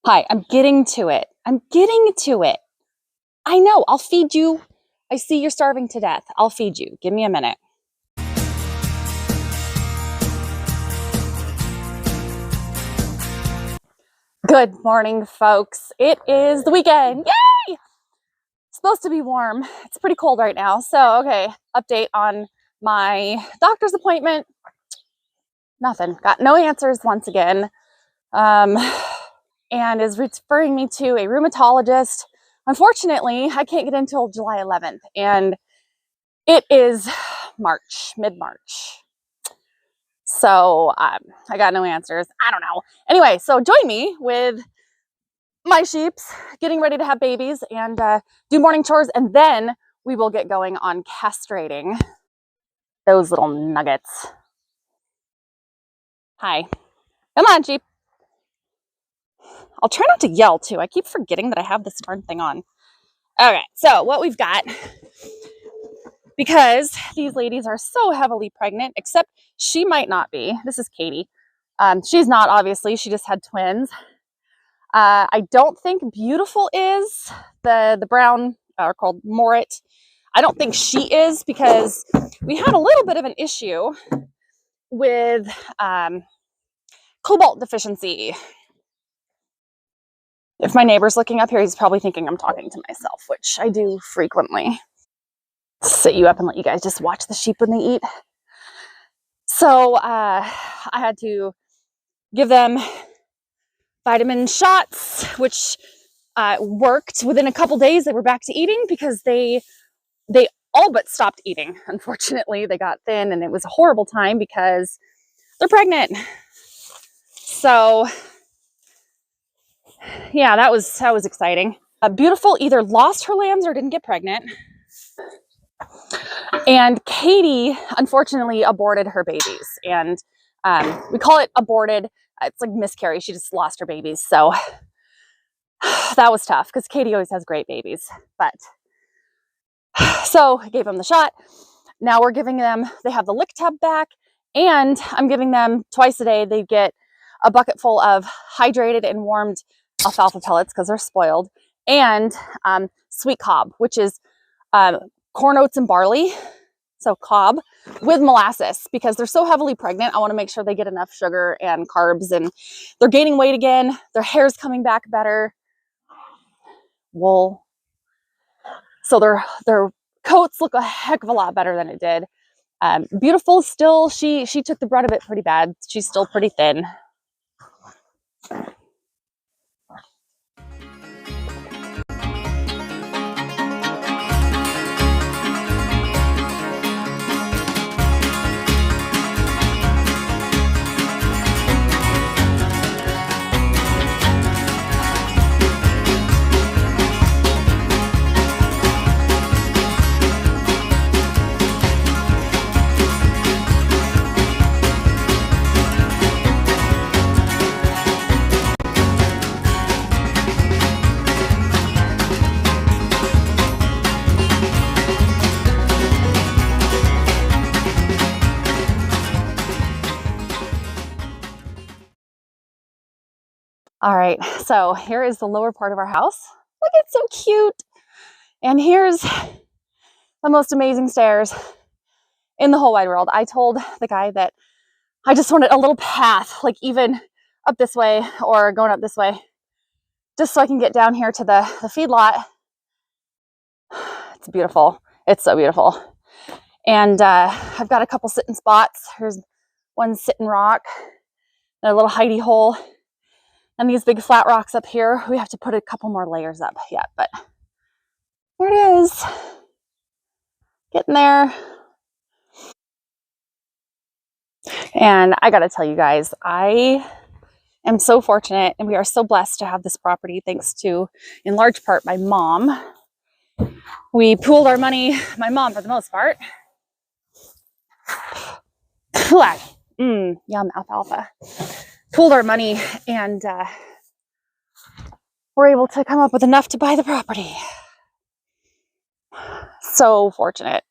Hi, I'm getting to it. I'm getting to it. I know, I'll feed you. I see you're starving to death. I'll feed you. Give me a minute. Good morning, folks. It is the weekend. Yay! It's supposed to be warm. It's pretty cold right now. So, okay, update on my doctor's appointment. Nothing. Got no answers once again. And is referring me to a rheumatologist. Unfortunately, I can't get in until July 11th. And it is March, mid-March. So I got no answers. I don't know. Anyway, so join me with my sheeps getting ready to have babies and do morning chores. And then we will get going on castrating those little nuggets. Hi. Come on, sheep. I'll try not to yell too. I keep forgetting that I have this darn thing on. Okay, so what we've got, because these ladies are so heavily pregnant, except she might not be. This is Katie. She's not, obviously. She just had twins. I don't think Beautiful is the brown, or called Morit. I don't think she is, because we had a little bit of an issue with cobalt deficiency. If my neighbor's looking up here, he's probably thinking I'm talking to myself, which I do frequently. Sit you up and let you guys just watch the sheep when they eat. So I had to give them vitamin shots, which worked. Within a couple days. They were back to eating, because they all but stopped eating. Unfortunately, they got thin, and it was a horrible time because they're pregnant. So yeah, that was exciting. Beautiful either lost her lambs or didn't get pregnant. And Katie, unfortunately, aborted her babies. And we call it aborted. It's like miscarry. She just lost her babies. So that was tough, because Katie always has great babies. But so I gave them the shot. Now we're giving them, they have the lick tub back, and I'm giving them twice a day. They get a bucket full of hydrated and warmed alfalfa pellets, because they're spoiled, and sweet cob, which is corn, oats, and barley. So cob with molasses, because they're so heavily pregnant. I want to make sure they get enough sugar and carbs, and they're gaining weight again. Their hair's coming back better. Wool. So their coats look a heck of a lot better than it did. Beautiful still, she took the brunt of it pretty bad. She's still pretty thin. All right, so here is the lower part of our house. Look, it's so cute. And here's the most amazing stairs in the whole wide world. I told the guy that I just wanted a little path, like even up this way or going up this way, just so I can get down here to the feedlot. It's beautiful. It's so beautiful. And I've got a couple sitting spots. Here's one sitting rock, and a little hidey hole. And these big flat rocks up here, we have to put a couple more layers up yet, but there it is. Getting there. And I gotta tell you guys, I am so fortunate, and we are so blessed to have this property, thanks to, in large part, my mom. We pooled our money, my mom for the most part. Yum, alfalfa. Pooled our money, and we're able to come up with enough to buy the property. So fortunate.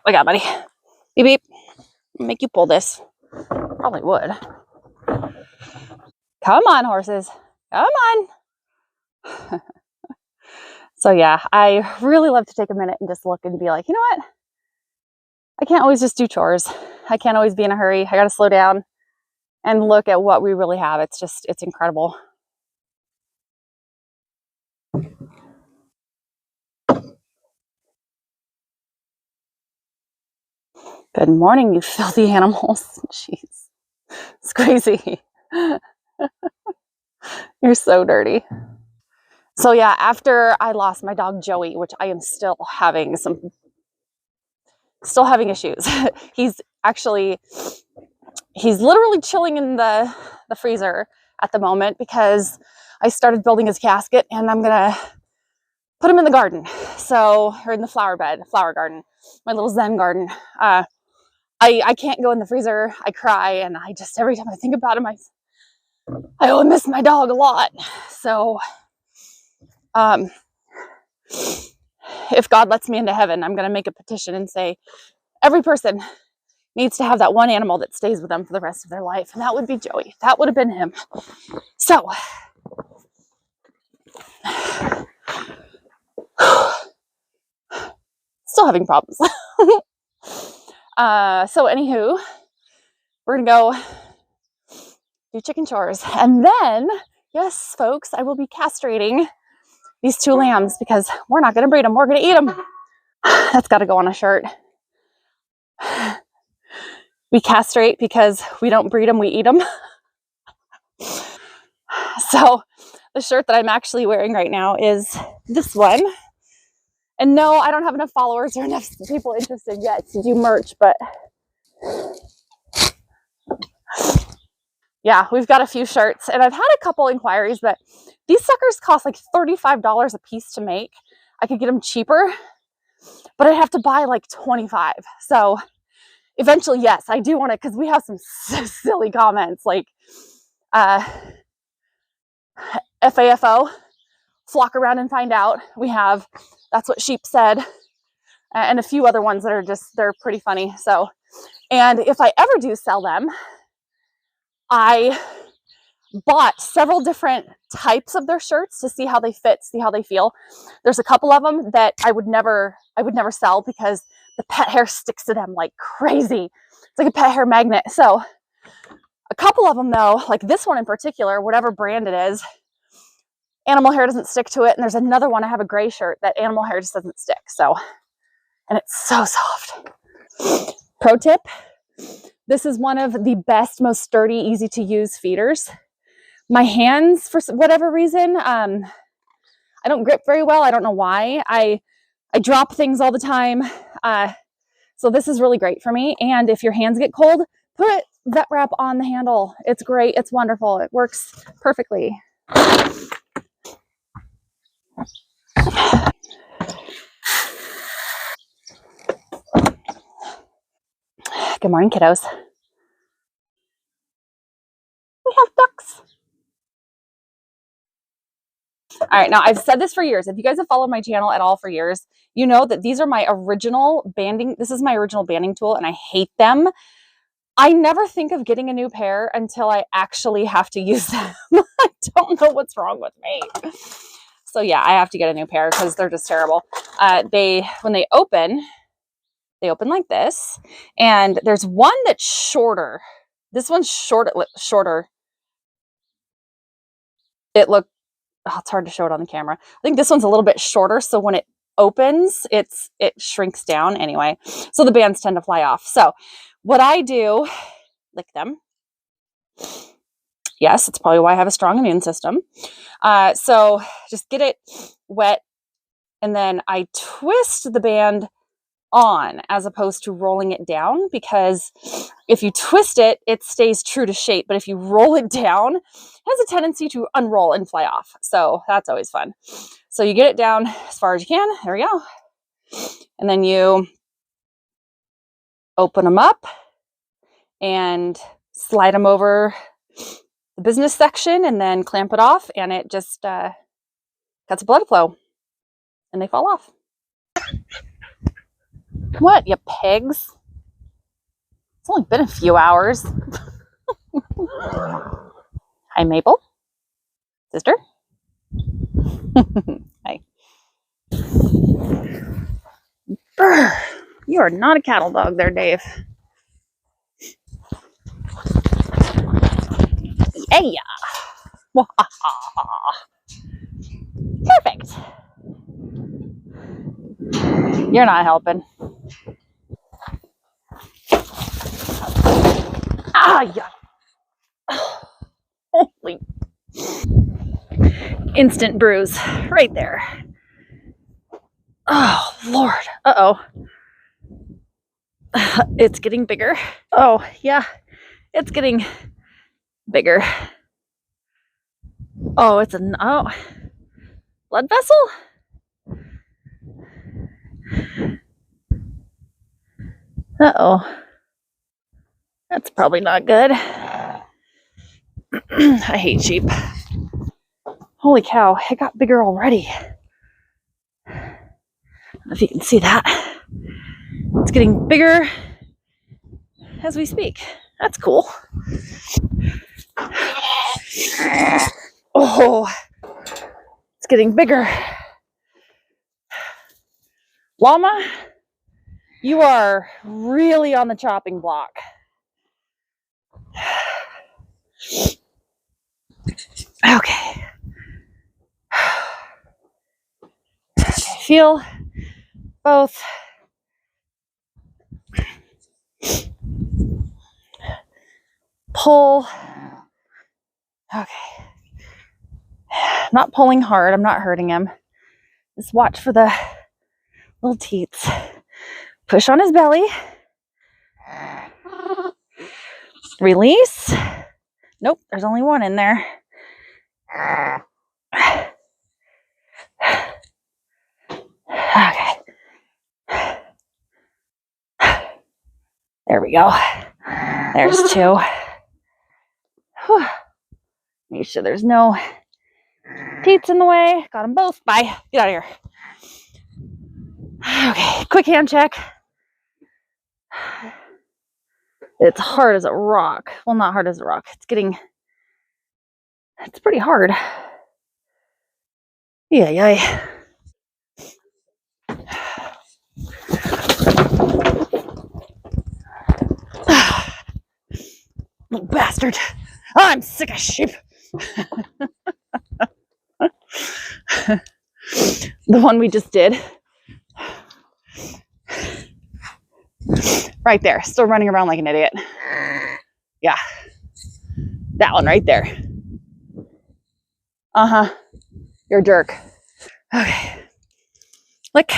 look out, buddy. Beep, beep. Make you pull this. Probably would. Come on, horses. Come on. So yeah, I really love to take a minute and just look and be like, you know what? I can't always just do chores. I can't always be in a hurry. I got to slow down and look at what we really have. It's incredible. Good morning, you filthy animals. Jeez, it's crazy. You're so dirty. So yeah, after I lost my dog Joey, which I am still having issues. he's literally chilling in the freezer at the moment because I started building his casket and I'm gonna put him in the garden. So, or in the flower garden, my little Zen garden. I can't go in the freezer. I cry, and I just, every time I think about him, I miss my dog a lot. So, if God lets me into heaven, I'm going to make a petition and say, every person needs to have that one animal that stays with them for the rest of their life. And that would be Joey. That would have been him. So, still having problems. So anywho, we're going to go do chicken chores. And then, yes, folks, I will be castrating these 2 lambs because we're not going to breed them. We're going to eat them. That's got to go on a shirt. We castrate because we don't breed them, we eat them. So the shirt that I'm actually wearing right now is this one. And no, I don't have enough followers or enough people interested yet to do merch, but yeah, we've got a few shirts and I've had a couple inquiries, but these suckers cost like $35 a piece to make. I could get them cheaper, but I'd have to buy like 25. So eventually, yes, I do want it because we have some silly comments like FAFO, flock around and find out. We have, that's what sheep said, and a few other ones that are just, they're pretty funny. So, and if I ever do sell them, I bought several different types of their shirts to see how they fit, see how they feel. There's a couple of them that I would never sell because the pet hair sticks to them like crazy. It's like a pet hair magnet. So a couple of them though, like this one in particular, whatever brand it is, animal hair doesn't stick to it. And there's another one, I have a gray shirt that animal hair just doesn't stick. So, and it's so soft. Pro tip, this is one of the best, most sturdy, easy to use feeders. My hands, for whatever reason, I don't grip very well. I don't know why. I drop things all the time. So this is really great for me. And if your hands get cold, put vet wrap on the handle. It's great. It's wonderful. It works perfectly. Good morning, kiddos. We have ducks. All right, now I've said this for years. If you guys have followed my channel at all for years, you know that these are my original banding. This is my original banding tool and I hate them. I never think of getting a new pair until I actually have to use them. I don't know what's wrong with me. So yeah, I have to get a new pair because they're just terrible. When they open like this, and there's one that's shorter. This one's shorter. It's hard to show it on the camera. I think this one's a little bit shorter, so when it opens, it shrinks down anyway. So the bands tend to fly off. So what I do, lick them. Yes, it's probably why I have a strong immune system. So just get it wet, and then I twist the band on as opposed to rolling it down, because if you twist it, it stays true to shape. But if you roll it down, it has a tendency to unroll and fly off. So that's always fun. So you get it down as far as you can. There we go. And then you open them up and slide them over the business section and then clamp it off, and it just cuts blood flow and they fall off. What, you pigs? It's only been a few hours. Hi, Mabel. Sister? Hi. Brr. You are not a cattle dog there, Dave. Hey! Perfect. You're not helping. Ah, yeah. Holy. Instant bruise right there. Oh, Lord. Uh-oh. It's getting bigger. Oh, yeah. It's getting bigger. Oh, it's an blood vessel? Uh-oh. That's probably not good. I hate sheep. Holy cow, it got bigger already. I don't know if you can see that. It's getting bigger as we speak. That's cool. Oh, it's getting bigger. Llama, you are really on the chopping block. Okay. Feel both. Pull. Okay. I'm not pulling hard. I'm not hurting him. Just watch for the little teats. Push on his belly. Release. Nope, there's only one in there. Okay. There we go. There's two. Whew. Make sure there's no teats in the way. Got them both. Bye. Get out of here. Okay, quick hand check. It's hard as a rock. Well, not hard as a rock. It's pretty hard. Yeah. Little bastard. Oh, I'm sick of sheep. The one we just did. Right there. Still running around like an idiot. Yeah. That one right there. Uh-huh. You're a jerk. Okay. Lick.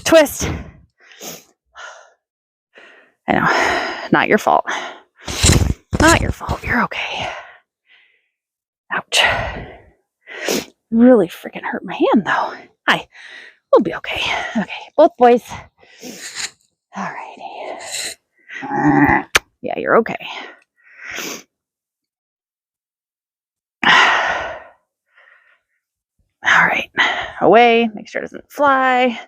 Twist. I know. Not your fault. Not your fault. You're okay. Ouch. Really freaking hurt my hand, though. Hi. We'll be okay. Okay. Both boys. Alrighty. Yeah, you're okay. All right. Away. Make sure it doesn't fly.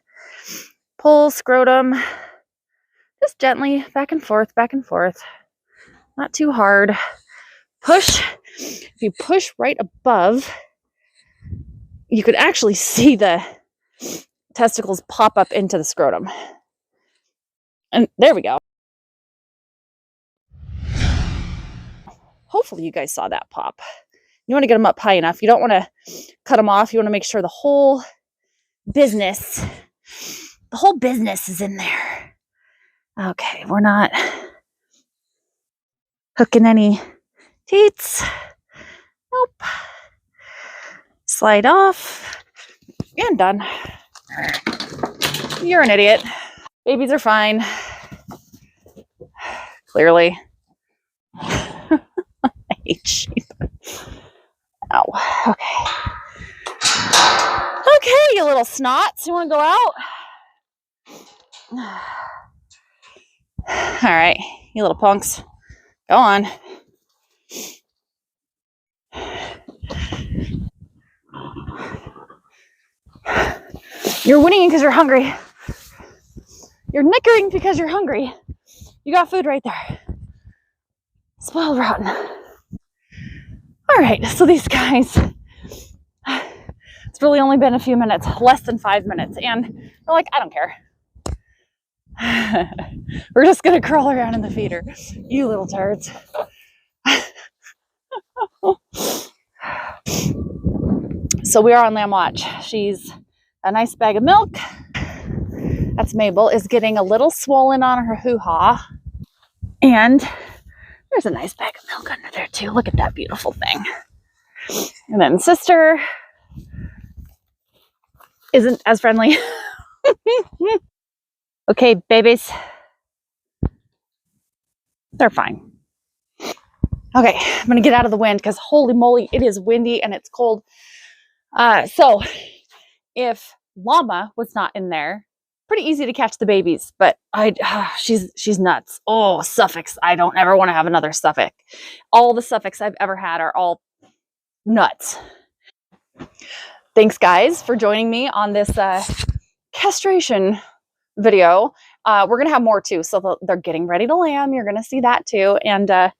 Pull scrotum. Just gently back and forth, back and forth. Not too hard. Push. If you push right above, you could actually see the testicles pop up into the scrotum. And there we go. Hopefully you guys saw that pop. You want to get them up high enough. You don't want to cut them off. You want to make sure the whole business is in there. Okay, we're not hooking any teats. Nope. Slide off. And done. You're an idiot. Babies are fine. Clearly. I hate sheep. Ow. Okay. Okay, you little snots. You want to go out? All right, you little punks. Go on. You're whinnying because you're hungry. You're nickering because you're hungry. You got food right there. Spoiled rotten. All right, so these guys, it's really only been a few minutes, less than 5 minutes, and they're like, I don't care. We're just gonna crawl around in the feeder. You little turds. So we are on lamb watch. She's a nice bag of milk. That's Mabel, is getting a little swollen on her hoo-ha. And there's a nice bag of milk under there too. Look at that beautiful thing. And then sister isn't as friendly. Okay, babies. They're fine. Okay, I'm gonna get out of the wind because holy moly, it is windy and it's cold. So if Llama was not in there, pretty easy to catch the babies, but she's nuts. Oh, Suffolks. I don't ever want to have another Suffolk. All the Suffolks I've ever had are all nuts. Thanks guys for joining me on this castration video. We're gonna have more too, so they're getting ready to lamb. You're gonna see that too. And I'm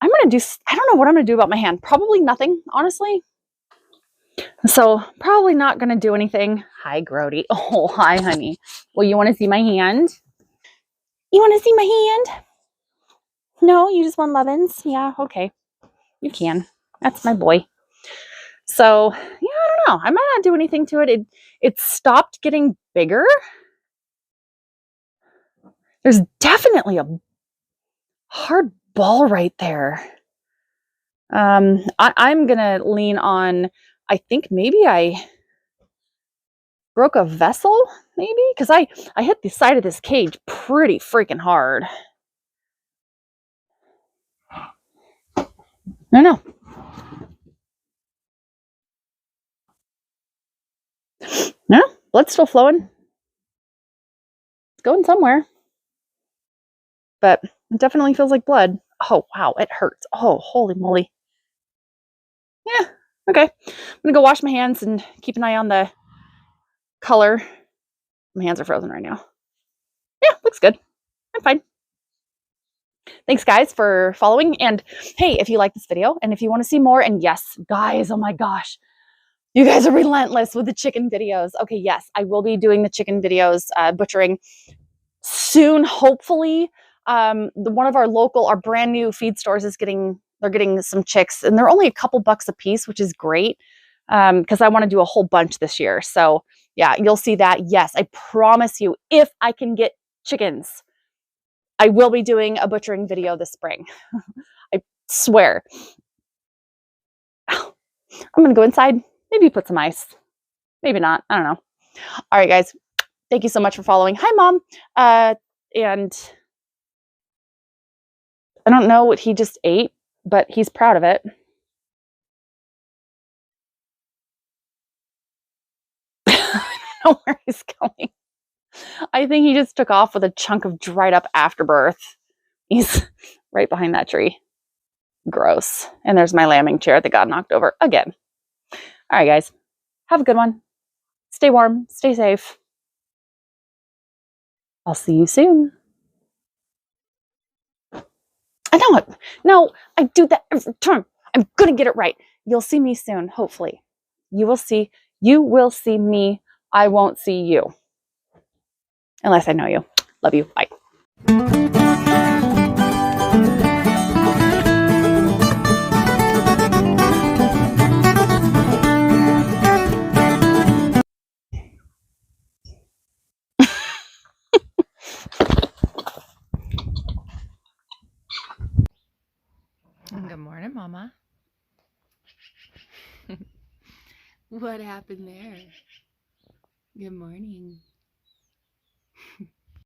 gonna do, I don't know what I'm gonna do about my hand. Probably nothing, honestly. So probably not gonna do anything. Hi, Grody. Oh, hi, honey. Well, you want to see my hand? You want to see my hand? No, you just want lovin's? Yeah, okay. You can. That's my boy. So yeah, I don't know. I might not do anything to it. It stopped getting bigger. There's definitely a hard ball right there. I'm gonna lean on, I think maybe I broke a vessel, maybe? Because I hit the side of this cage pretty freaking hard. I don't know. No, blood's still flowing. It's going somewhere. But it definitely feels like blood. Oh, wow, it hurts. Oh, holy moly. Yeah, okay. I'm gonna go wash my hands and keep an eye on the color. My hands are frozen right now. Yeah, looks good. I'm fine. Thanks guys for following. And hey, if you like this video and if you want to see more, and yes, guys, oh my gosh, you guys are relentless with the chicken videos. Okay, yes, I will be doing the chicken videos, butchering soon, hopefully. One of our brand new feed stores is getting some chicks, and they're only a couple bucks a piece, which is great. Because I want to do a whole bunch this year. So yeah, you'll see that. Yes, I promise you, if I can get chickens, I will be doing a butchering video this spring. I swear. I'm gonna go inside, maybe put some ice. Maybe not, I don't know. All right, guys, thank you so much for following. Hi, Mom. And I don't know what he just ate, but he's proud of it. I don't know where he's going. I think he just took off with a chunk of dried up afterbirth. He's right behind that tree. Gross. And there's my lambing chair that got knocked over again. All right, guys. Have a good one. Stay warm. Stay safe. I'll see you soon. I know it. No, I do that every time. I'm going to get it right. You'll see me soon, hopefully. You will see me. I won't see you. Unless I know you. Love you. Bye. Good morning, Mama. What happened there? Good morning.